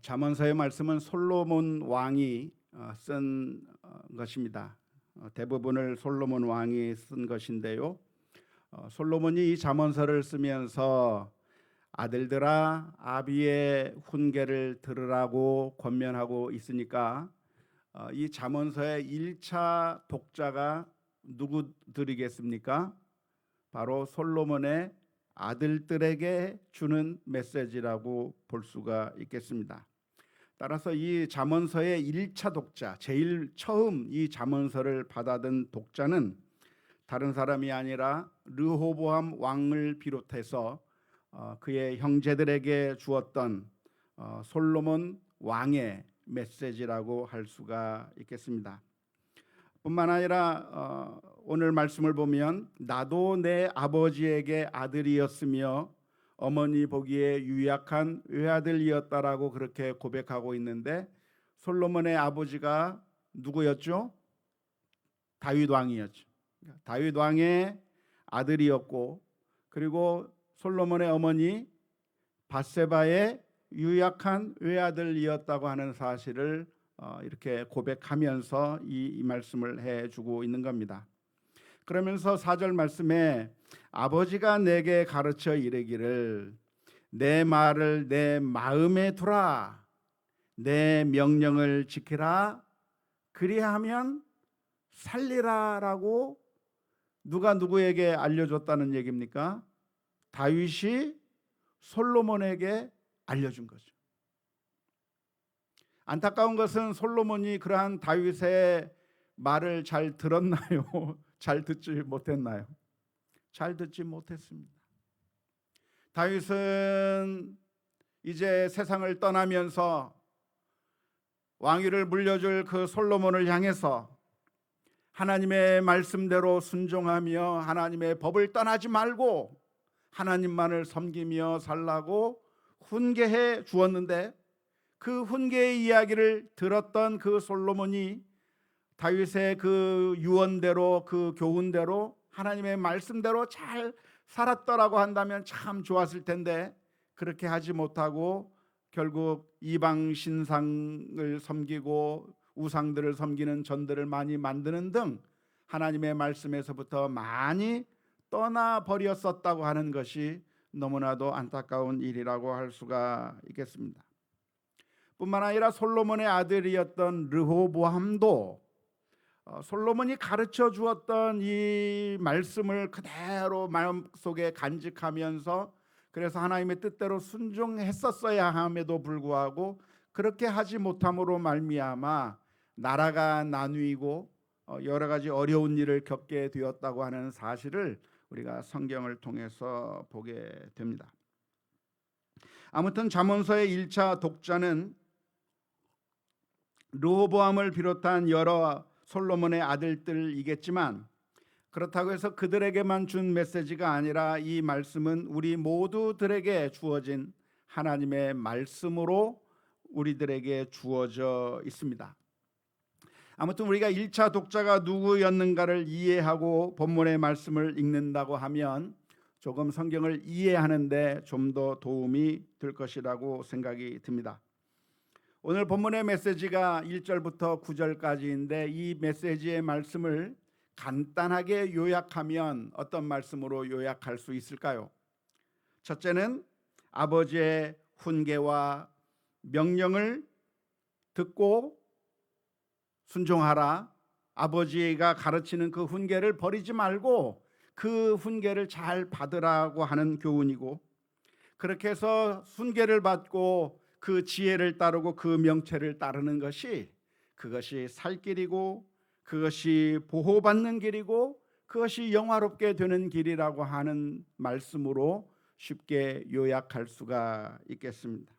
잠언서의 말씀은 솔로몬 왕이 쓴 것입니다. 대부분을 솔로몬 왕이 쓴 것인데요. 솔로몬이 이 잠언서를 쓰면서 아들들아 아비의 훈계를 들으라고 권면하고 있으니까 이 잠언서의 1차 독자가 누구들이겠습니까? 바로 솔로몬의 아들들에게 주는 메시지라고 볼 수가 있겠습니다. 따라서 이 잠언서의 1차 독자, 제일 처음 이 잠언서를 받아든 독자는 다른 사람이 아니라 르호보암 왕을 비롯해서 그의 형제들에게 주었던 솔로몬 왕의 메시지라고 할 수가 있겠습니다. 뿐만 아니라 오늘 말씀을 보면 나도 내 아버지에게 아들이었으며 어머니 보기에 유약한 외아들이었다라고 그렇게 고백하고 있는데, 솔로몬의 아버지가 누구였죠? 다윗 왕이었죠. 다윗 왕의 아들이었고, 그리고 솔로몬의 어머니 밧세바의 유약한 외아들이었다고 하는 사실을 이렇게 고백하면서 이 말씀을 해주고 있는 겁니다. 그러면서 4절 말씀에 아버지가 내게 가르쳐 이르기를 내 말을 내 마음에 두라, 내 명령을 지키라, 그리하면 살리라라고 누가 누구에게 알려줬다는 얘기입니까? 다윗이 솔로몬에게 알려준 거죠. 안타까운 것은 솔로몬이 그러한 다윗의 말을 잘 들었나요? 잘 듣지 못했나요? 잘 듣지 못했습니다. 다윗은 이제 세상을 떠나면서 왕위를 물려줄 그 솔로몬을 향해서 하나님의 말씀대로 순종하며 하나님의 법을 떠나지 말고 하나님만을 섬기며 살라고 훈계해 주었는데, 그 훈계의 이야기를 들었던 그 솔로몬이 다윗의 그 유언대로, 그 교훈대로 하나님의 말씀대로 잘 살았더라고 한다면 참 좋았을 텐데, 그렇게 하지 못하고 결국 이방 신상을 섬기고 우상들을 섬기는 전들을 많이 만드는 등 하나님의 말씀에서부터 많이 떠나버렸었다고 하는 것이 너무나도 안타까운 일이라고 할 수가 있겠습니다. 뿐만 아니라 솔로몬의 아들이었던 르호보암도 솔로몬이 가르쳐 주었던 이 말씀을 그대로 마음속에 간직하면서 그래서 하나님의 뜻대로 순종했었어야 함에도 불구하고 그렇게 하지 못함으로 말미암아 나라가 나뉘고 여러 가지 어려운 일을 겪게 되었다고 하는 사실을 우리가 성경을 통해서 보게 됩니다. 아무튼 잠언서의 1차 독자는 르호보암을 비롯한 여러 솔로몬의 아들들이겠지만, 그렇다고 해서 그들에게만 준 메시지가 아니라 이 말씀은 우리 모두들에게 주어진 하나님의 말씀으로 우리들에게 주어져 있습니다. 아무튼 우리가 1차 독자가 누구였는가를 이해하고 본문의 말씀을 읽는다고 하면 조금 성경을 이해하는데 좀 더 도움이 될 것이라고 생각이 듭니다. 오늘 본문의 메시지가 1절부터 9절까지인데 이 메시지의 말씀을 간단하게 요약하면 어떤 말씀으로 요약할 수 있을까요? 첫째는 아버지의 훈계와 명령을 듣고 순종하라. 아버지가 가르치는 그 훈계를 버리지 말고 그 훈계를 잘 받으라고 하는 교훈이고, 그렇게 해서 훈계를 받고 그 지혜를 따르고 그 명체를 따르는 것이, 그것이 살 길이고 그것이 보호받는 길이고 그것이 영화롭게 되는 길이라고 하는 말씀으로 쉽게 요약할 수가 있겠습니다.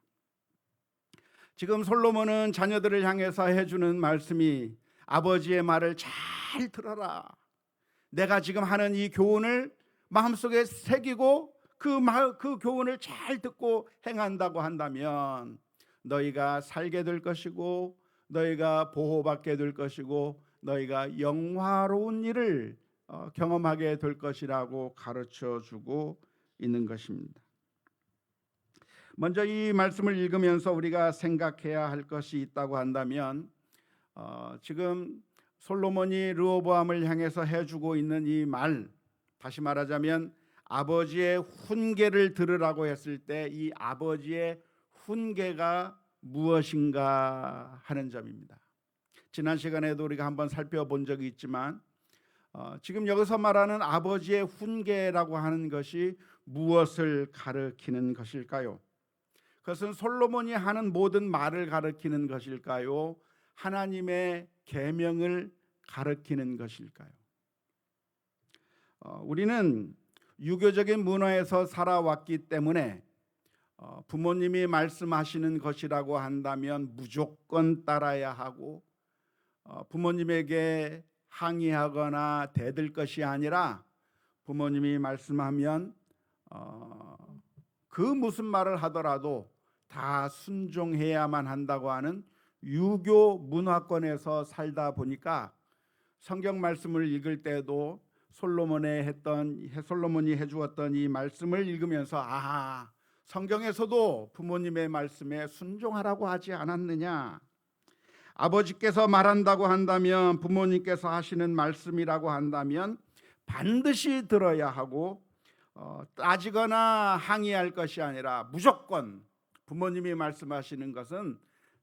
지금 솔로몬은 자녀들을 향해서 해주는 말씀이 아버지의 말을 잘 들어라. 내가 지금 하는 이 교훈을 마음속에 새기고 그 교훈을 잘 듣고 행한다고 한다면 너희가 살게 될 것이고 너희가 보호받게 될 것이고 너희가 영화로운 일을 경험하게 될 것이라고 가르쳐 주고 있는 것입니다. 먼저 이 말씀을 읽으면서 우리가 생각해야 할 것이 있다고 한다면 지금 솔로몬이 르호보암을 향해서 해주고 있는 이 말, 다시 말하자면 아버지의 훈계를 들으라고 했을 때 이 아버지의 훈계가 무엇인가 하는 점입니다. 지난 시간에도 우리가 한번 살펴본 적이 있지만 지금 여기서 말하는 아버지의 훈계라고 하는 것이 무엇을 가르치는 것일까요? 그것은 솔로몬이 하는 모든 말을 가르치는 것일까요? 하나님의 계명을 가르치는 것일까요? 우리는 유교적인 문화에서 살아왔기 때문에 부모님이 말씀하시는 것이라고 한다면 무조건 따라야 하고 부모님에게 항의하거나 대들 것이 아니라 부모님이 말씀하면 그 무슨 말을 하더라도 다 순종해야만 한다고 하는 유교 문화권에서 살다 보니까 성경 말씀을 읽을 때도 솔로몬이 해주었던 이 말씀을 읽으면서 성경에서도 부모님의 말씀에 순종하라고 하지 않았느냐, 아버지께서 말한다고 한다면, 부모님께서 하시는 말씀이라고 한다면 반드시 들어야 하고 따지거나 항의할 것이 아니라 무조건 부모님이 말씀하시는 것은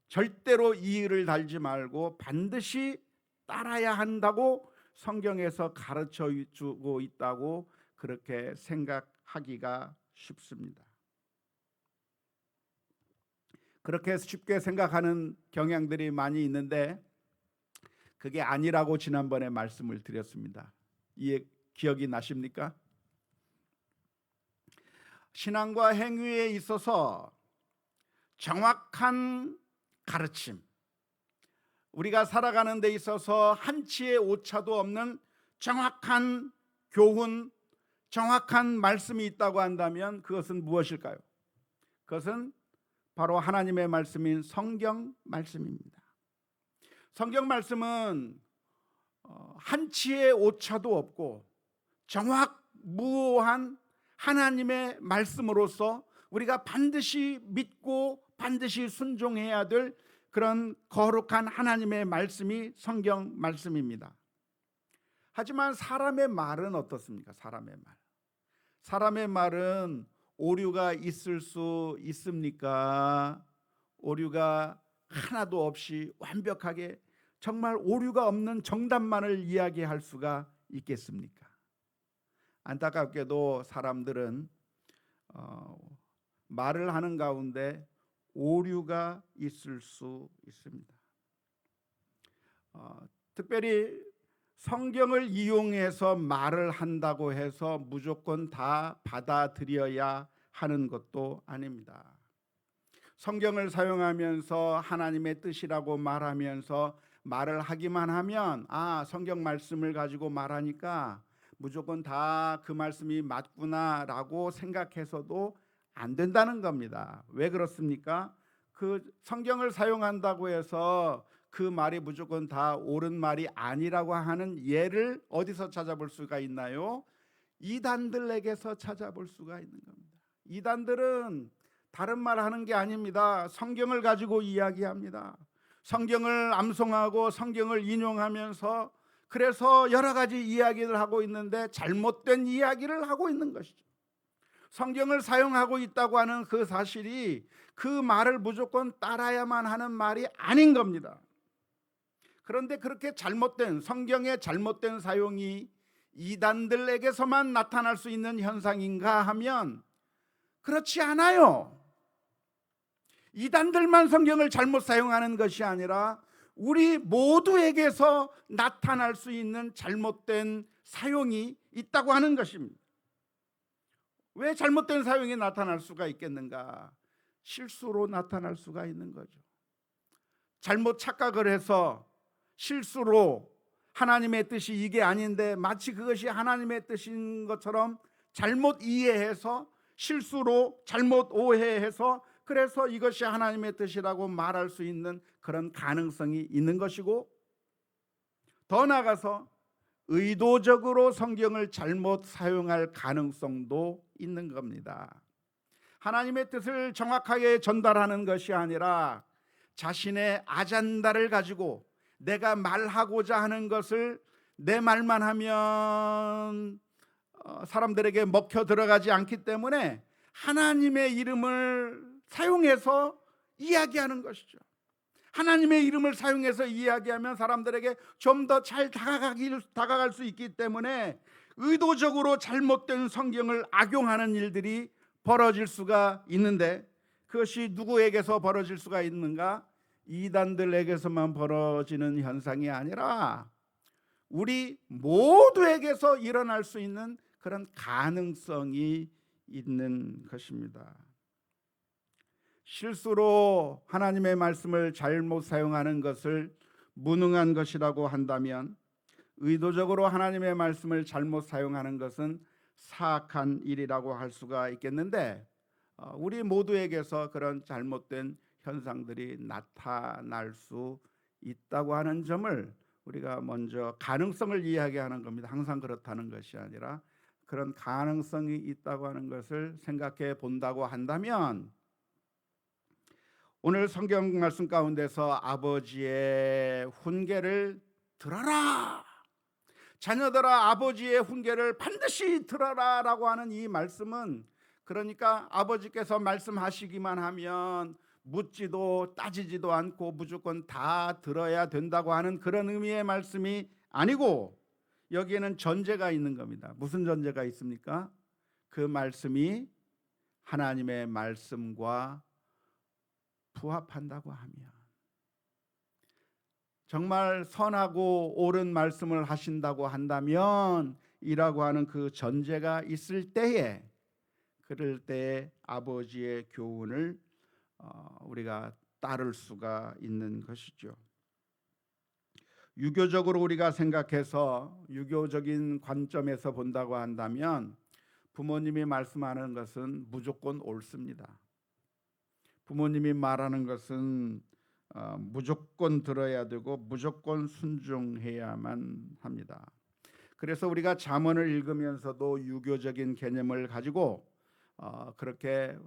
절대로 이의를 달지 말고 반드시 따라야 한다고 성경에서 가르쳐 주고 있다고 그렇게 생각하기가 쉽습니다. 그렇게 쉽게 생각하는 경향들이 많이 있는데 그게 아니라고 지난번에 말씀을 드렸습니다. 이해 기억이 나십니까? 신앙과 행위에 있어서 정확한 가르침, 우리가 살아가는 데 있어서 한치의 오차도 없는 정확한 교훈, 정확한 말씀이 있다고 한다면 그것은 무엇일까요? 그것은 바로 하나님의 말씀인 성경 말씀입니다. 성경 말씀은 한치의 오차도 없고 정확무오한 하나님의 말씀으로서 우리가 반드시 믿고 반드시 순종해야 될 그런 거룩한 하나님의 말씀이 성경 말씀입니다. 하지만 사람의 말은 어떻습니까? 사람의 말은 오류가 있을 수 있습니까? 오류가 하나도 없이 완벽하게 정말 오류가 없는 정답만을 이야기할 수가 있겠습니까? 안타깝게도 사람들은 말을 하는 가운데 오류가 있을 수 있습니다. 특별히 성경을 이용해서 말을 한다고 해서 무조건 다 받아들여야 하는 것도 아닙니다. 성경을 사용하면서 하나님의 뜻이라고 말하면서 말을 하기만 하면 성경 말씀을 가지고 말하니까 무조건 다 그 말씀이 맞구나라고 생각해서도 안 된다는 겁니다. 왜 그렇습니까? 그 성경을 사용한다고 해서 그 말이 무조건 다 옳은 말이 아니라고 하는 예를 어디서 찾아볼 수가 있나요? 이단들에게서 찾아볼 수가 있는 겁니다. 이단들은 다른 말 하는 게 아닙니다. 성경을 가지고 이야기합니다. 성경을 암송하고 성경을 인용하면서 그래서 여러 가지 이야기를 하고 있는데 잘못된 이야기를 하고 있는 것이죠. 성경을 사용하고 있다고 하는 그 사실이 그 말을 무조건 따라야만 하는 말이 아닌 겁니다. 그런데 그렇게 잘못된 성경의 잘못된 사용이 이단들에게서만 나타날 수 있는 현상인가 하면 그렇지 않아요. 이단들만 성경을 잘못 사용하는 것이 아니라 우리 모두에게서 나타날 수 있는 잘못된 사용이 있다고 하는 것입니다. 왜 잘못된 사용이 나타날 수가 있겠는가? 실수로 나타날 수가 있는 거죠. 잘못 착각을 해서 실수로 하나님의 뜻이 이게 아닌데 마치 그것이 하나님의 뜻인 것처럼 잘못 이해해서 실수로 잘못 오해해서 그래서 이것이 하나님의 뜻이라고 말할 수 있는 그런 가능성이 있는 것이고, 더 나아가서 의도적으로 성경을 잘못 사용할 가능성도 있는 겁니다. 하나님의 뜻을 정확하게 전달하는 것이 아니라 자신의 아잔다를 가지고 내가 말하고자 하는 것을 내 말만 하면 사람들에게 먹혀 들어가지 않기 때문에 하나님의 이름을 사용해서 이야기하는 것이죠. 하나님의 이름을 사용해서 이야기하면 사람들에게 좀 더 잘 다가갈 수 있기 때문에 의도적으로 잘못된 성경을 악용하는 일들이 벌어질 수가 있는데, 그것이 누구에게서 벌어질 수가 있는가? 이단들에게서만 벌어지는 현상이 아니라 우리 모두에게서 일어날 수 있는 그런 가능성이 있는 것입니다. 실수로 하나님의 말씀을 잘못 사용하는 것을 무능한 것이라고 한다면, 의도적으로 하나님의 말씀을 잘못 사용하는 것은 사악한 일이라고 할 수가 있겠는데, 우리 모두에게서 그런 잘못된 현상들이 나타날 수 있다고 하는 점을 우리가 먼저 가능성을 이야기하는 겁니다. 항상 그렇다는 것이 아니라 그런 가능성이 있다고 하는 것을 생각해 본다고 한다면, 오늘 성경 말씀 가운데서 아버지의 훈계를 들어라, 자녀들아 아버지의 훈계를 반드시 들어라 라고 하는 이 말씀은, 그러니까 아버지께서 말씀하시기만 하면 묻지도 따지지도 않고 무조건 다 들어야 된다고 하는 그런 의미의 말씀이 아니고, 여기에는 전제가 있는 겁니다. 무슨 전제가 있습니까? 그 말씀이 하나님의 말씀과 부합한다고 하면, 정말 선하고 옳은 말씀을 하신다고 한다면 이라고 하는 그 전제가 있을 때에, 그럴 때에 아버지의 교훈을 우리가 따를 수가 있는 것이죠. 유교적으로 우리가 생각해서 유교적인 관점에서 본다고 한다면 부모님이 말씀하는 것은 무조건 옳습니다. 부모님이 말하는 것은 무조건 들어야 되고 무조건 순종해야만 합니다. 그래서 우리가 잠언을 읽으면서도 유교적인 개념을 가지고 그렇게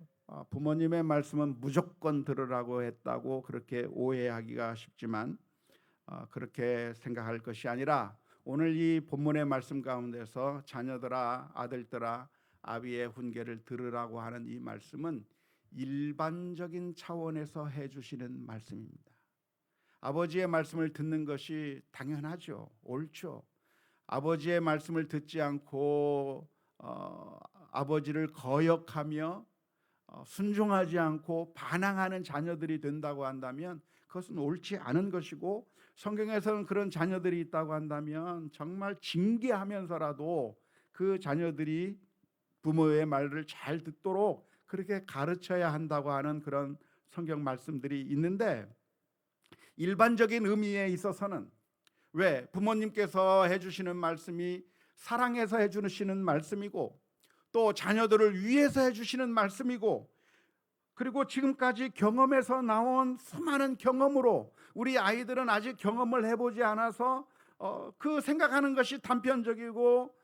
부모님의 말씀은 무조건 들으라고 했다고 그렇게 오해하기가 쉽지만, 그렇게 생각할 것이 아니라 오늘 이 본문의 말씀 가운데서 자녀들아 아들들아 아비의 훈계를 들으라고 하는 이 말씀은 일반적인 차원에서 해주시는 말씀입니다. 아버지의 말씀을 듣는 것이 당연하죠. 옳죠. 아버지의 말씀을 듣지 않고 아버지를 거역하며 순종하지 않고 반항하는 자녀들이 된다고 한다면 그것은 옳지 않은 것이고, 성경에서는 그런 자녀들이 있다고 한다면 정말 징계하면서라도 그 자녀들이 부모의 말을 잘 듣도록 그렇게 가르쳐야 한다고 하는 그런 성경 말씀들이 있는데, 일반적인 의미에 있어서는 왜 부모님께서 해주시는 말씀이 사랑해서 해주시는 말씀이고, 또 자녀들을 위해서 해주시는 말씀이고, 그리고 지금까지 경험에서 나온 수많은 경험으로 우리 아이들은 아직 경험을 해보지 않아서 그 생각하는 것이 단편적이고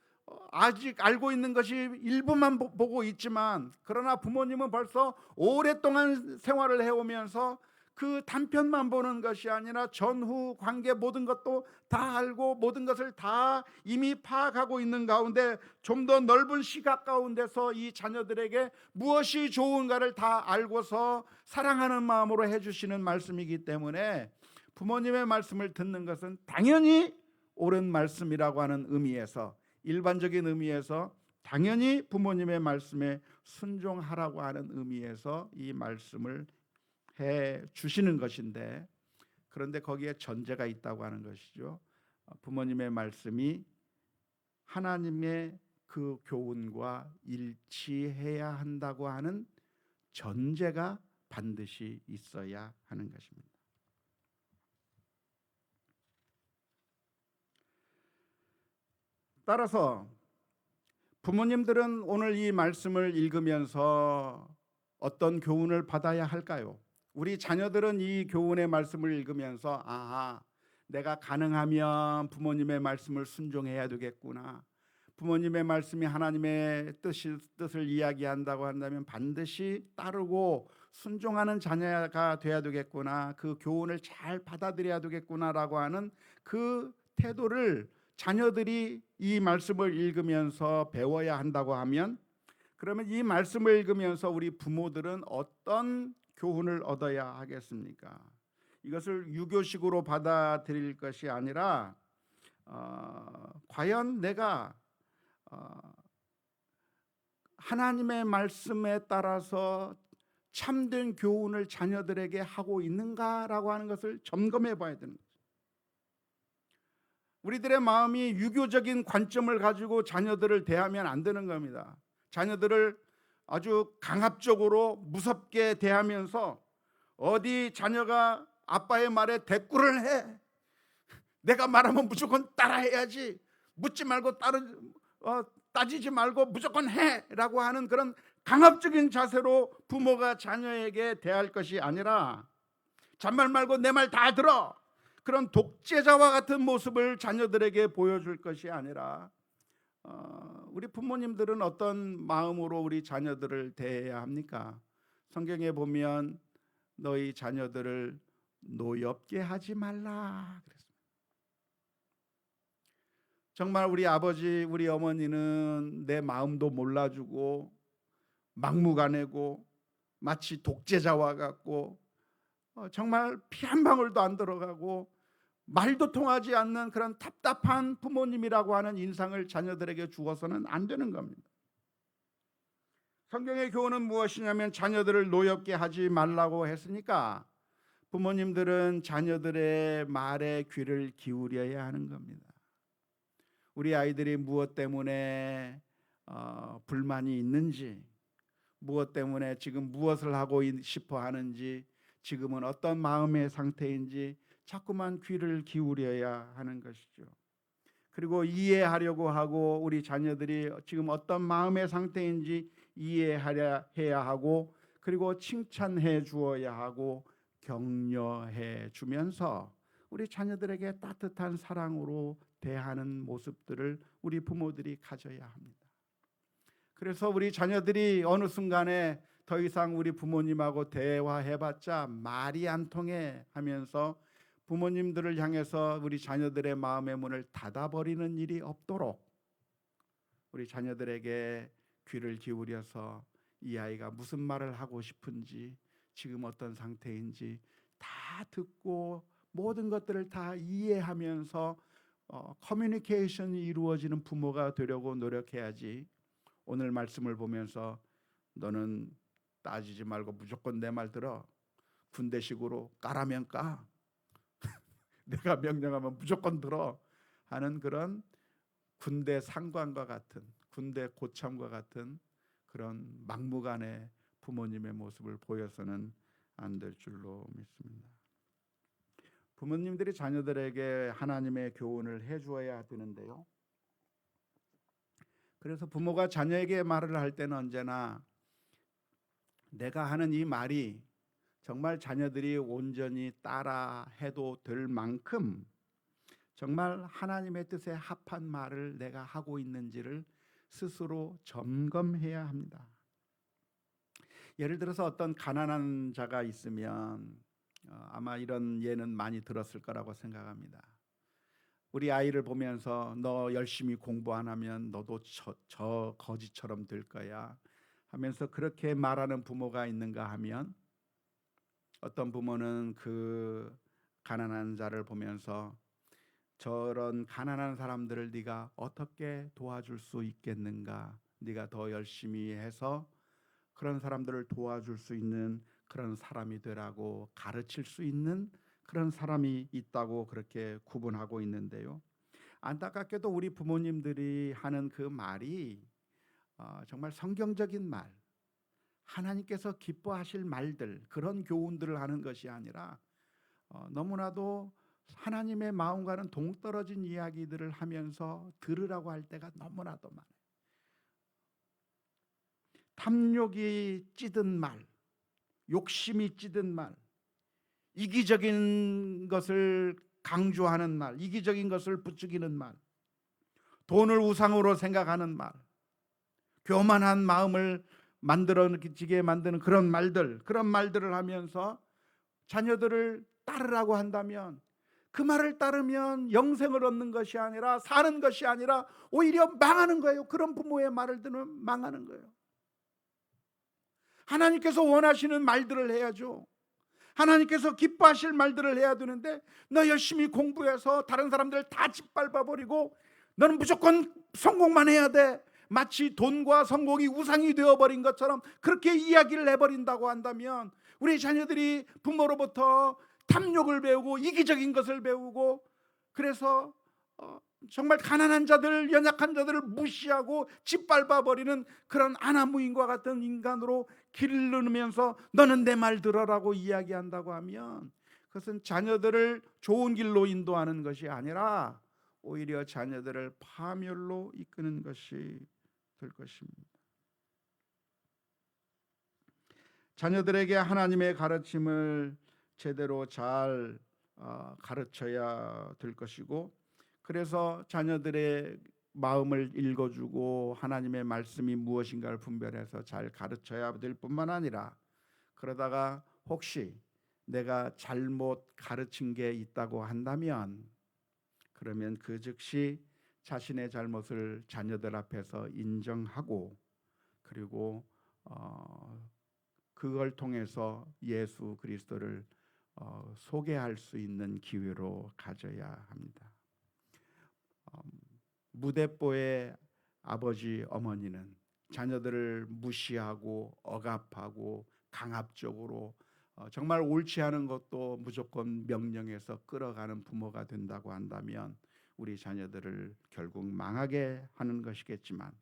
아직 알고 있는 것이 일부만 보고 있지만, 그러나 부모님은 벌써 오랫동안 생활을 해오면서 그 단편만 보는 것이 아니라 전후 관계 모든 것도 다 알고 모든 것을 다 이미 파악하고 있는 가운데 좀 더 넓은 시각 가운데서 이 자녀들에게 무엇이 좋은가를 다 알고서 사랑하는 마음으로 해주시는 말씀이기 때문에, 부모님의 말씀을 듣는 것은 당연히 옳은 말씀이라고 하는 의미에서, 일반적인 의미에서 당연히 부모님의 말씀에 순종하라고 하는 의미에서 이 말씀을 해 주시는 것인데, 그런데 거기에 전제가 있다고 하는 것이죠. 부모님의 말씀이 하나님의 그 교훈과 일치해야 한다고 하는 전제가 반드시 있어야 하는 것입니다. 따라서 부모님들은 오늘 이 말씀을 읽으면서 어떤 교훈을 받아야 할까요? 우리 자녀들은 이 교훈의 말씀을 읽으면서 내가 가능하면 부모님의 말씀을 순종해야 되겠구나, 부모님의 말씀이 하나님의 뜻을 이야기한다고 한다면 반드시 따르고 순종하는 자녀가 돼야 되겠구나, 그 교훈을 잘 받아들여야 되겠구나라고 하는 그 태도를 자녀들이 이 말씀을 읽으면서 배워야 한다고 하면, 그러면 이 말씀을 읽으면서 우리 부모들은 어떤 교훈을 얻어야 하겠습니까? 이것을 유교식으로 받아들일 것이 아니라 과연 내가 하나님의 말씀에 따라서 참된 교훈을 자녀들에게 하고 있는가라고 하는 것을 점검해 봐야 되는 거죠. 우리들의 마음이 유교적인 관점을 가지고 자녀들을 대하면 안 되는 겁니다. 자녀들을 아주 강압적으로 무섭게 대하면서 어디 자녀가 아빠의 말에 대꾸를 해, 내가 말하면 무조건 따라해야지, 묻지 말고 따지지 말고 무조건 해라고 하는 그런 강압적인 자세로 부모가 자녀에게 대할 것이 아니라, 잔말 말고 내 말 다 들어, 그런 독재자와 같은 모습을 자녀들에게 보여줄 것이 아니라, 우리 부모님들은 어떤 마음으로 우리 자녀들을 대해야 합니까? 성경에 보면 너희 자녀들을 노엽게 하지 말라 그랬습니다. 정말 우리 아버지 우리 어머니는 내 마음도 몰라주고 막무가내고 마치 독재자와 같고 정말 피 한 방울도 안 들어가고 말도 통하지 않는 그런 답답한 부모님이라고 하는 인상을 자녀들에게 주어서는 안 되는 겁니다. 성경의 교훈은 무엇이냐면 자녀들을 노엽게 하지 말라고 했으니까 부모님들은 자녀들의 말에 귀를 기울여야 하는 겁니다. 우리 아이들이 무엇 때문에 불만이 있는지, 무엇 때문에 지금 무엇을 하고 싶어 하는지, 지금은 어떤 마음의 상태인지 자꾸만 귀를 기울여야 하는 것이죠. 그리고 이해하려고 하고 우리 자녀들이 지금 어떤 마음의 상태인지 이해해야 하고, 그리고 칭찬해 주어야 하고 격려해 주면서 우리 자녀들에게 따뜻한 사랑으로 대하는 모습들을 우리 부모들이 가져야 합니다. 그래서 우리 자녀들이 어느 순간에 더 이상 우리 부모님하고 대화해봤자 말이 안 통해 하면서 부모님들을 향해서 우리 자녀들의 마음의 문을 닫아버리는 일이 없도록 우리 자녀들에게 귀를 기울여서 이 아이가 무슨 말을 하고 싶은지, 지금 어떤 상태인지 다 듣고 모든 것들을 다 이해하면서 커뮤니케이션이 이루어지는 부모가 되려고 노력해야지, 오늘 말씀을 보면서 너는 따지지 말고 무조건 내 말 들어, 군대식으로 까라면 까, 내가 명령하면 무조건 들어 하는 그런 군대 상관과 같은, 군대 고참과 같은 그런 막무가내 부모님의 모습을 보여서는 안 될 줄로 믿습니다. 부모님들이 자녀들에게 하나님의 교훈을 해주어야 되는데요, 그래서 부모가 자녀에게 말을 할 때는 언제나 내가 하는 이 말이 정말 자녀들이 온전히 따라 해도 될 만큼 정말 하나님의 뜻에 합한 말을 내가 하고 있는지를 스스로 점검해야 합니다. 예를 들어서 어떤 가난한 자가 있으면 아마 이런 예는 많이 들었을 거라고 생각합니다. 우리 아이를 보면서 너 열심히 공부 안 하면 너도 저 거지처럼 될 거야 하면서 그렇게 말하는 부모가 있는가 하면, 어떤 부모는 그 가난한 자를 보면서 저런 가난한 사람들을 네가 어떻게 도와줄 수 있겠는가, 네가 더 열심히 해서 그런 사람들을 도와줄 수 있는 그런 사람이 되라고 가르칠 수 있는 그런 사람이 있다고 그렇게 구분하고 있는데요, 안타깝게도 우리 부모님들이 하는 그 말이 정말 성경적인 말, 하나님께서 기뻐하실 말들, 그런 교훈들을 하는 것이 아니라 너무나도 하나님의 마음과는 동떨어진 이야기들을 하면서 들으라고 할 때가 너무나도 많아요. 탐욕이 찌든 말, 욕심이 찌든 말, 이기적인 것을 강조하는 말, 이기적인 것을 부추기는 말, 돈을 우상으로 생각하는 말, 교만한 마음을 만들어지게 만드는 그런 말들을 하면서 자녀들을 따르라고 한다면, 그 말을 따르면 영생을 얻는 것이 아니라, 사는 것이 아니라 오히려 망하는 거예요. 그런 부모의 말을 들으면 망하는 거예요. 하나님께서 원하시는 말들을 해야죠. 하나님께서 기뻐하실 말들을 해야 되는데, 너 열심히 공부해서 다른 사람들 다 짓밟아버리고 너는 무조건 성공만 해야 돼, 마치 돈과 성공이 우상이 되어버린 것처럼 그렇게 이야기를 해버린다고 한다면, 우리 자녀들이 부모로부터 탐욕을 배우고 이기적인 것을 배우고, 그래서 정말 가난한 자들, 연약한 자들을 무시하고 짓밟아버리는 그런 아나무인과 같은 인간으로 기르면서 너는 내 말 들어라고 이야기한다고 하면, 그것은 자녀들을 좋은 길로 인도하는 것이 아니라 오히려 자녀들을 파멸로 이끄는 것이 될 것입니다. 자녀들에게 하나님의 가르침을 제대로 잘 가르쳐야 될 것이고, 그래서 자녀들의 마음을 읽어주고 하나님의 말씀이 무엇인가를 분별해서 잘 가르쳐야 될 뿐만 아니라, 그러다가 혹시 내가 잘못 가르친 게 있다고 한다면, 그러면 그 즉시 자신의 잘못을 자녀들 앞에서 인정하고, 그리고 그걸 통해서 예수 그리스도를 소개할 수 있는 기회로 가져야 합니다. 무대뽀의 아버지 어머니는 자녀들을 무시하고 억압하고 강압적으로 정말 옳지 않은 것도 무조건 명령해서 끌어가는 부모가 된다고 한다면, 우리 자녀들을 결국 망하게 하는 것이겠지만,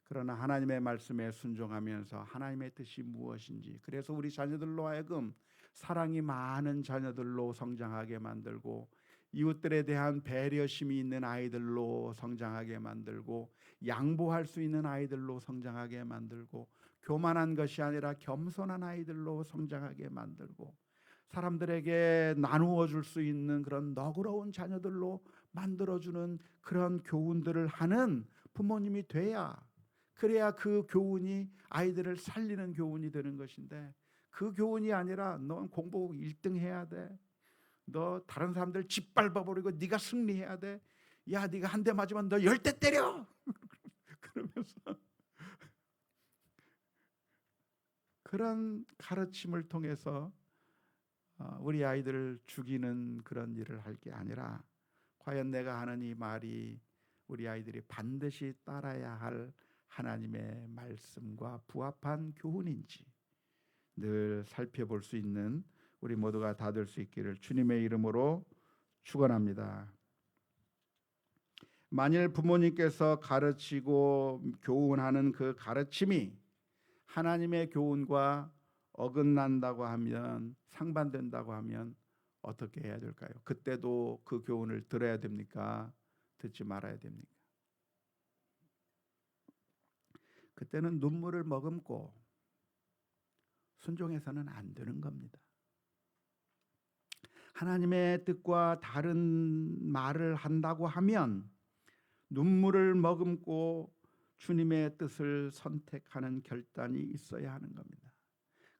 그러나 하나님의 말씀에 순종하면서 하나님의 뜻이 무엇인지, 그래서 우리 자녀들로 하여금 사랑이 많은 자녀들로 성장하게 만들고, 이웃들에 대한 배려심이 있는 아이들로 성장하게 만들고, 양보할 수 있는 아이들로 성장하게 만들고, 교만한 것이 아니라 겸손한 아이들로 성장하게 만들고, 사람들에게 나누어 줄 수 있는 그런 너그러운 자녀들로 만들어주는 그런 교훈들을 하는 부모님이 돼야, 그래야 그 교훈이 아이들을 살리는 교훈이 되는 것인데, 그 교훈이 아니라 넌 공부 1등 해야 돼, 너 다른 사람들 짓밟아버리고 네가 승리해야 돼, 야 네가 한 대 맞으면 너 10대 때려 그러면서 그런 가르침을 통해서 우리 아이들을 죽이는 그런 일을 할 게 아니라, 과연 내가 하는 이 말이 우리 아이들이 반드시 따라야 할 하나님의 말씀과 부합한 교훈인지 늘 살펴볼 수 있는 우리 모두가 다 될 수 있기를 주님의 이름으로 축원합니다. 만일 부모님께서 가르치고 교훈하는 그 가르침이 하나님의 교훈과 어긋난다고 하면, 상반된다고 하면 어떻게 해야 될까요? 그때도 그 교훈을 들어야 됩니까? 듣지 말아야 됩니까? 그때는 눈물을 머금고 순종해서는 안 되는 겁니다. 하나님의 뜻과 다른 말을 한다고 하면 눈물을 머금고 주님의 뜻을 선택하는 결단이 있어야 하는 겁니다.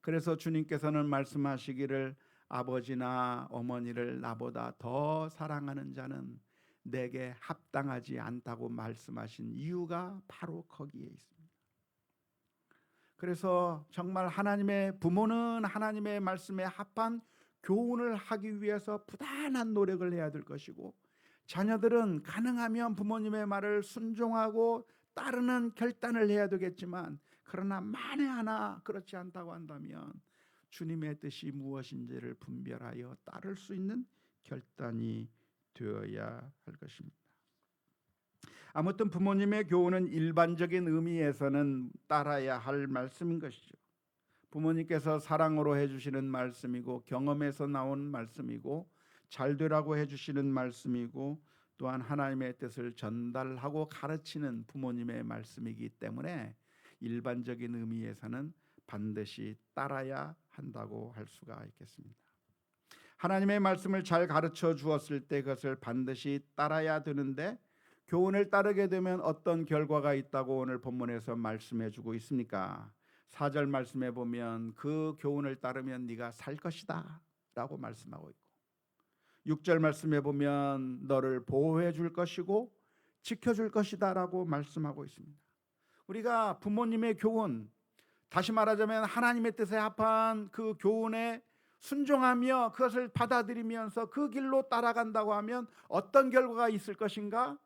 그래서 주님께서는 말씀하시기를, 아버지나 어머니를 나보다 더 사랑하는 자는 내게 합당하지 않다고 말씀하신 이유가 바로 거기에 있습니다. 그래서 정말 하나님의 부모는 하나님의 말씀에 합한 교훈을 하기 위해서 부단한 노력을 해야 될 것이고, 자녀들은 가능하면 부모님의 말을 순종하고 따르는 결단을 해야 되겠지만, 그러나 만에 하나 그렇지 않다고 한다면 주님의 뜻이 무엇인지를 분별하여 따를 수 있는 결단이 되어야 할 것입니다. 아무튼 부모님의 교훈은 일반적인 의미에서는 따라야 할 말씀인 것이죠. 부모님께서 사랑으로 해주시는 말씀이고, 경험에서 나온 말씀이고, 잘 되라고 해주시는 말씀이고, 또한 하나님의 뜻을 전달하고 가르치는 부모님의 말씀이기 때문에 일반적인 의미에서는 반드시 따라야 한다고 할 수가 있겠습니다. 하나님의 말씀을 잘 가르쳐 주었을 때 그것을 반드시 따라야 되는데, 교훈을 따르게 되면 어떤 결과가 있다고 오늘 본문에서 말씀해 주고 있습니까? 4절 말씀해 보면 그 교훈을 따르면 네가 살 것이다 라고 말씀하고 있고, 6절 말씀해 보면 너를 보호해 줄 것이고 지켜줄 것이다 라고 말씀하고 있습니다. 우리가 부모님의 교훈, 다시 말하자면 하나님의 뜻에 합한 그 교훈에 순종하며 그것을 받아들이면서 그 길로 따라간다고 하면 어떤 결과가 있을 것인가?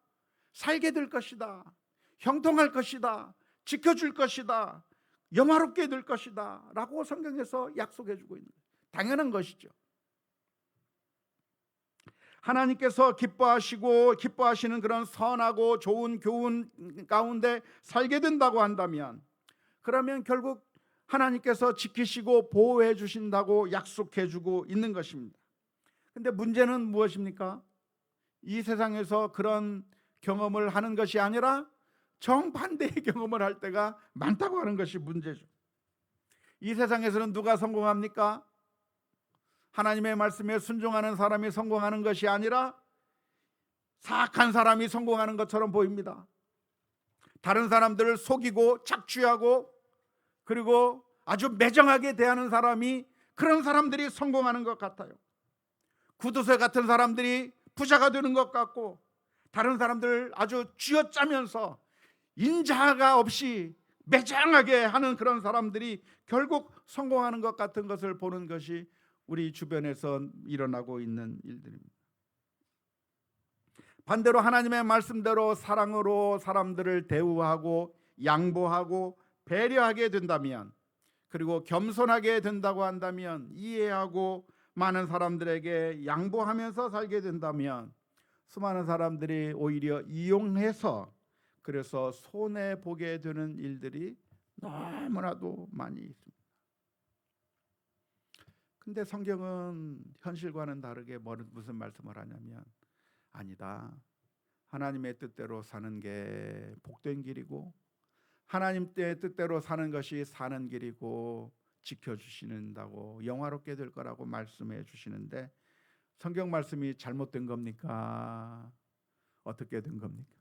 살게 될 것이다, 형통할 것이다, 지켜줄 것이다, 영화롭게 될 것이다 라고 성경에서 약속해 주고 있는 거예요. 당연한 것이죠. 하나님께서 기뻐하시는 그런 선하고 좋은 교훈 가운데 살게 된다고 한다면, 그러면 결국 하나님께서 지키시고 보호해 주신다고 약속해 주고 있는 것입니다. 근데 문제는 무엇입니까? 이 세상에서 그런 경험을 하는 것이 아니라 정반대의 경험을 할 때가 많다고 하는 것이 문제죠. 이 세상에서는 누가 성공합니까? 하나님의 말씀에 순종하는 사람이 성공하는 것이 아니라 사악한 사람이 성공하는 것처럼 보입니다. 다른 사람들을 속이고 착취하고 그리고 아주 매정하게 대하는 사람이, 그런 사람들이 성공하는 것 같아요. 구두쇠 같은 사람들이 부자가 되는 것 같고, 다른 사람들을 아주 쥐어짜면서 인자가 없이 매정하게 하는 그런 사람들이 결국 성공하는 것 같은 것을 보는 것이 우리 주변에서 일어나고 있는 일들입니다. 반대로 하나님의 말씀대로 사랑으로 사람들을 대우하고 양보하고 배려하게 된다면, 그리고 겸손하게 된다고 한다면, 이해하고 많은 사람들에게 양보하면서 살게 된다면, 수많은 사람들이 오히려 이용해서 그래서 손해보게 되는 일들이 너무나도 많이 있습니다. 근데 성경은 현실과는 다르게 무슨 말씀을 하냐면, 아니다, 하나님의 뜻대로 사는 게 복된 길이고 하나님의 뜻대로 사는 것이 사는 길이고 지켜주시는다고 영화롭게 될 거라고 말씀해 주시는데, 성경 말씀이 잘못된 겁니까? 어떻게 된 겁니까?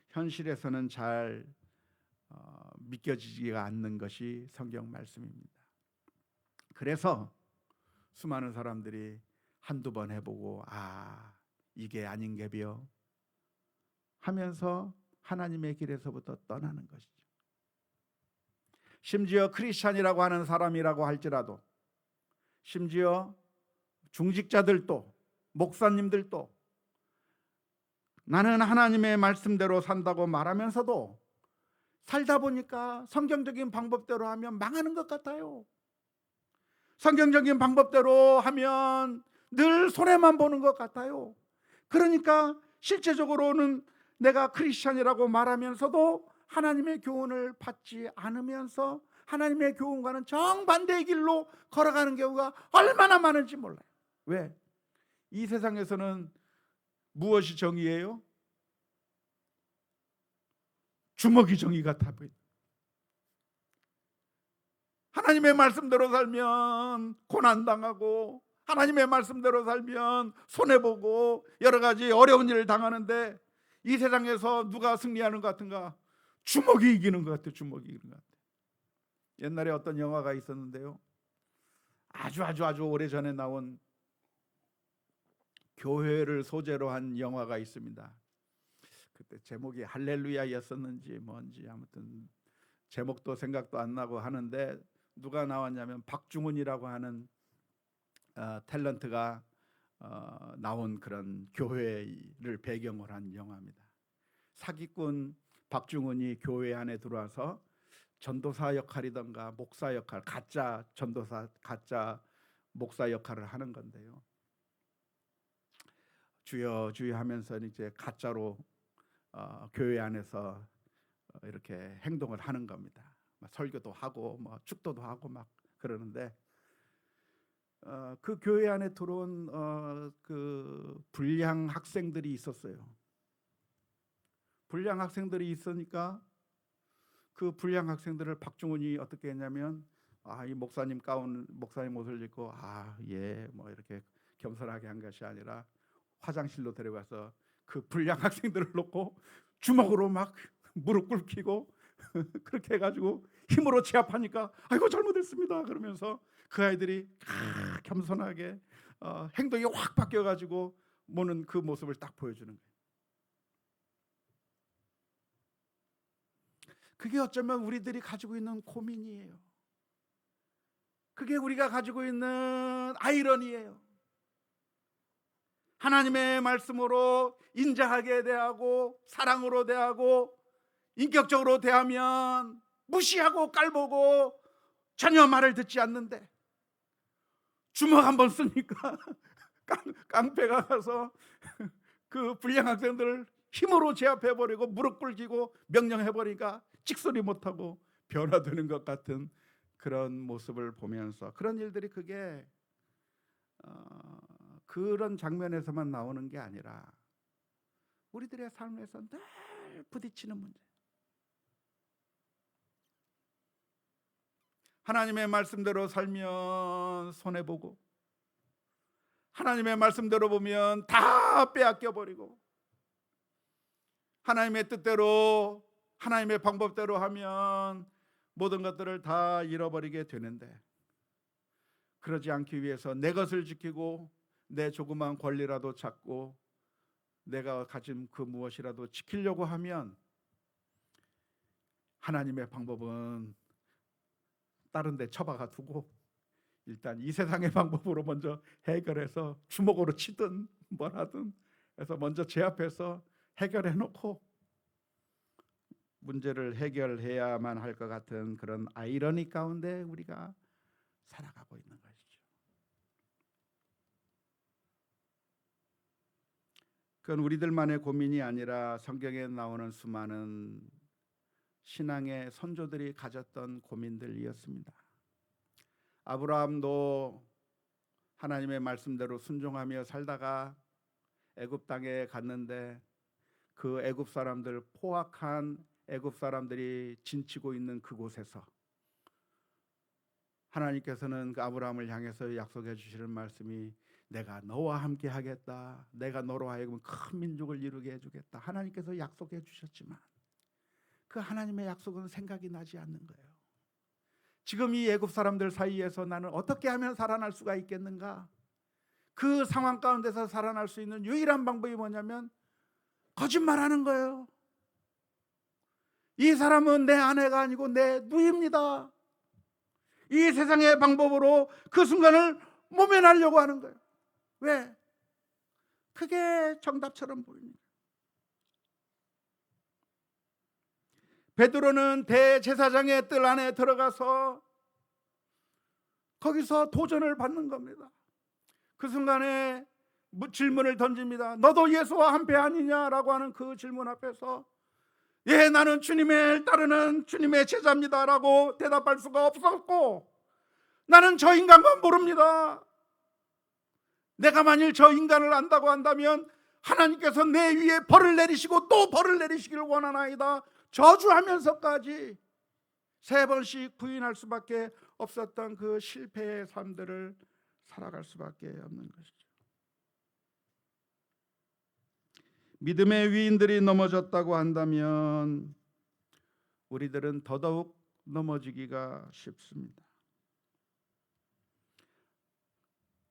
현실에서는 잘 믿겨지지가 않는 것이 성경 말씀입니다. 그래서 수많은 사람들이 한두 번 해보고 이게 아닌게벼 하면서 하나님의 길에서부터 떠나는 것이죠. 심지어 크리스찬이라고 하는 사람이라고 할지라도, 심지어 중직자들도, 목사님들도 나는 하나님의 말씀대로 산다고 말하면서도 살다 보니까 성경적인 방법대로 하면 망하는 것 같아요. 성경적인 방법대로 하면 늘 손해만 보는 것 같아요. 그러니까 실제적으로는 내가 크리스찬이라고 말하면서도 하나님의 교훈을 받지 않으면서 하나님의 교훈과는 정반대의 길로 걸어가는 경우가 얼마나 많은지 몰라요. 왜? 이 세상에서는 무엇이 정의예요? 주먹이 정의 같아 보인다. 하나님의 말씀대로 살면 고난당하고, 하나님의 말씀대로 살면 손해보고 여러 가지 어려운 일을 당하는데, 이 세상에서 누가 승리하는 것 같은가? 주먹이 이기는 것 같아요. 주먹이 이기는 것 같아요. 옛날에 어떤 영화가 있었는데요, 아주 오래전에 나온 교회를 소재로 한 영화가 있습니다. 그때 제목이 할렐루야였었는지 뭔지 아무튼 제목도 생각도 안 나고 하는데, 누가 나왔냐면 박중훈이라고 하는 탤런트가 나온 그런 교회를 배경으로 한 영화입니다. 사기꾼 박중훈이 교회 안에 들어와서 전도사 역할이던가 목사 역할, 가짜 전도사, 가짜 목사 역할을 하는 건데요, 주여 주여 하면서 이제 가짜로 교회 안에서 이렇게 행동을 하는 겁니다. 설교도 하고 축도도 하고 막 그러는데, 그 교회 안에 들어온 그 불량 학생들이 있었어요. 불량 학생들이 있으니까 그 불량 학생들을 박중훈이 어떻게 했냐면, 이 목사님 가운, 목사님 옷을 입고 뭐 이렇게 겸손하게 한 것이 아니라 화장실로 데려가서 그 불량 학생들을 놓고 주먹으로 막 무릎 꿇히고 그렇게 해가지고 힘으로 제압하니까 아이고 잘못했습니다 그러면서 그 아이들이 겸손하게 행동이 확 바뀌어가지고 모는 그 모습을 딱 보여주는 거예요. 그게 어쩌면 우리들이 가지고 있는 고민이에요. 그게 우리가 가지고 있는 아이러니예요. 하나님의 말씀으로 인자하게 대하고 사랑으로 대하고 인격적으로 대하면 무시하고 깔보고 전혀 말을 듣지 않는데, 주먹 한번 쓰니까 깡패가 가서 그 불량 학생들을 힘으로 제압해버리고 무릎 꿇기고 명령해버리니까 찍소리 못하고 변화되는 것 같은 그런 모습을 보면서, 그런 일들이 그게 그런 장면에서만 나오는 게 아니라 우리들의 삶에서 늘 부딪히는 문제. 하나님의 말씀대로 살면 손해보고 하나님의 말씀대로 보면 다 빼앗겨버리고 하나님의 뜻대로 하나님의 방법대로 하면 모든 것들을 다 잃어버리게 되는데, 그러지 않기 위해서 내 것을 지키고 내 조그만 권리라도 찾고 내가 가진 그 무엇이라도 지키려고 하면 하나님의 방법은 다른 데 처박아 두고 일단 이 세상의 방법으로 먼저 해결해서 주먹으로 치든 뭘 하든 해서 먼저 제압해서 해결해 놓고 문제를 해결해야만 할 것 같은 그런 아이러니 가운데 우리가 살아가고 있는 것이죠. 그건 우리들만의 고민이 아니라 성경에 나오는 수많은 신앙의 선조들이 가졌던 고민들이었습니다. 아브라함도 하나님의 말씀대로 순종하며 살다가 애굽 땅에 갔는데 그 애굽 사람들, 포악한 애굽 사람들이 진치고 있는 그곳에서 하나님께서는 그 아브라함을 향해서 약속해 주시는 말씀이 내가 너와 함께 하겠다, 내가 너로 하여금 큰 민족을 이루게 해주겠다. 하나님께서 약속해 주셨지만 그 하나님의 약속은 생각이 나지 않는 거예요. 지금 이 애굽 사람들 사이에서 나는 어떻게 하면 살아날 수가 있겠는가? 그 상황 가운데서 살아날 수 있는 유일한 방법이 뭐냐면 거짓말하는 거예요. 이 사람은 내 아내가 아니고 내 누이입니다. 이 세상의 방법으로 그 순간을 모면하려고 하는 거예요. 왜? 그게 정답처럼 보입니다. 베드로는 대제사장의 뜰 안에 들어가서 거기서 도전을 받는 겁니다. 그 순간에 질문을 던집니다. 너도 예수와 한패 아니냐라고 하는 그 질문 앞에서 예, 나는 주님을 따르는 주님의 제자입니다라고 대답할 수가 없었고, 나는 저 인간과 모릅니다. 내가 만일 저 인간을 안다고 한다면 하나님께서 내 위에 벌을 내리시고 또 벌을 내리시기를 원하나이다 저주하면서까지 3번씩 부인할 수밖에 없었던 그 실패의 삶들을 살아갈 수밖에 없는 것이죠. 믿음의 위인들이 넘어졌다고 한다면 우리들은 더더욱 넘어지기가 쉽습니다.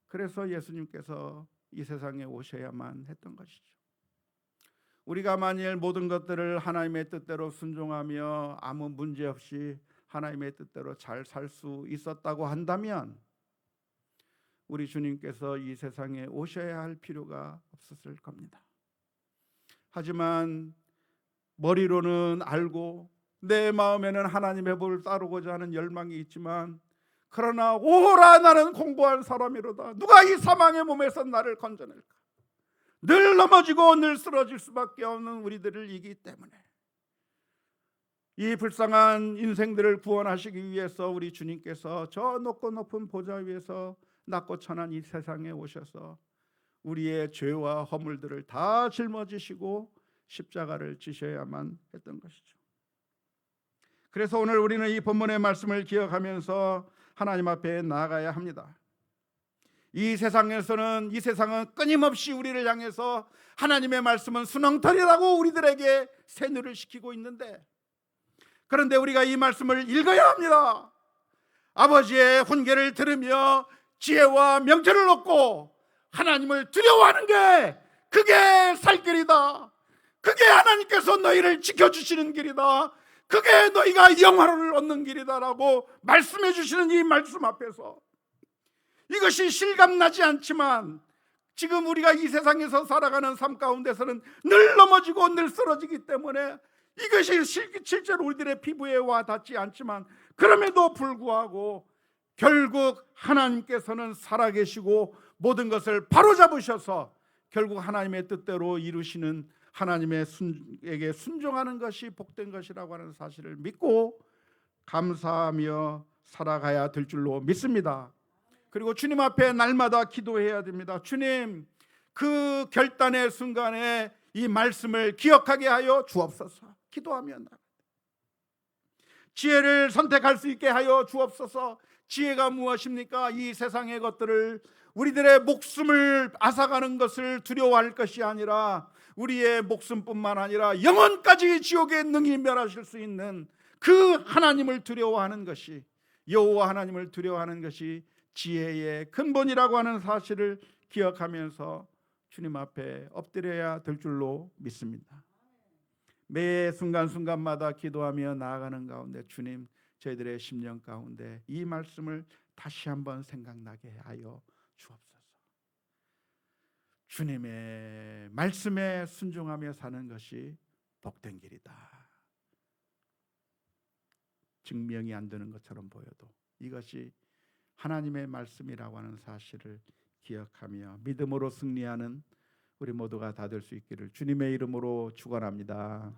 그래서 예수님께서 이 세상에 오셔야만 했던 것이죠. 우리가 만일 모든 것들을 하나님의 뜻대로 순종하며 아무 문제 없이 하나님의 뜻대로 잘 살 수 있었다고 한다면 우리 주님께서 이 세상에 오셔야 할 필요가 없었을 겁니다. 하지만 머리로는 알고 내 마음에는 하나님의 법을 따르고자 하는 열망이 있지만, 그러나 오라 나는 공고한 사람이로다, 누가 이 사망의 몸에서 나를 건져낼까? 늘 넘어지고 늘 쓰러질 수밖에 없는 우리들이기 때문에 이 불쌍한 인생들을 구원하시기 위해서 우리 주님께서 저 높고 높은 보좌 위에서 낮고 천한 이 세상에 오셔서 우리의 죄와 허물들을 다 짊어지시고 십자가를 지셔야만 했던 것이죠. 그래서 오늘 우리는 이 본문의 말씀을 기억하면서 하나님 앞에 나아가야 합니다. 이 세상은 끊임없이 우리를 향해서 하나님의 말씀은 순엉터리라고 우리들에게 세뇌를 시키고 있는데, 그런데 우리가 이 말씀을 읽어야 합니다. 아버지의 훈계를 들으며 지혜와 명철을 얻고 하나님을 두려워하는 게 그게 살 길이다. 그게 하나님께서 너희를 지켜주시는 길이다. 그게 너희가 영화를 얻는 길이다라고 말씀해 주시는 이 말씀 앞에서, 이것이 실감나지 않지만 지금 우리가 이 세상에서 살아가는 삶 가운데서는 늘 넘어지고 늘 쓰러지기 때문에 이것이 실제로 우리들의 피부에 와 닿지 않지만, 그럼에도 불구하고 결국 하나님께서는 살아계시고 모든 것을 바로잡으셔서 결국 하나님의 뜻대로 이루시는 하나님에게 순종하는 것이 복된 것이라고 하는 사실을 믿고 감사하며 살아가야 될 줄로 믿습니다. 그리고 주님 앞에 날마다 기도해야 됩니다. 주님, 그 결단의 순간에 이 말씀을 기억하게 하여 주옵소서. 기도하면 지혜를 선택할 수 있게 하여 주옵소서. 지혜가 무엇입니까? 이 세상의 것들을, 우리들의 목숨을 앗아가는 것을 두려워할 것이 아니라 우리의 목숨뿐만 아니라 영혼까지 지옥에 능히 멸하실 수 있는 그 하나님을 두려워하는 것이, 여호와 하나님을 두려워하는 것이 지혜의 근본이라고 하는 사실을 기억하면서 주님 앞에 엎드려야 될 줄로 믿습니다. 매 순간순간마다 기도하며 나아가는 가운데 주님, 저희들의 심령 가운데 이 말씀을 다시 한번 생각나게 하여 주옵소서. 주님의 말씀에 순종하며 사는 것이 복된 길이다. 증명이 안 되는 것처럼 보여도 이것이 하나님의 말씀이라고 하는 사실을 기억하며 믿음으로 승리하는 우리 모두가 다 될 수 있기를 주님의 이름으로 축원합니다.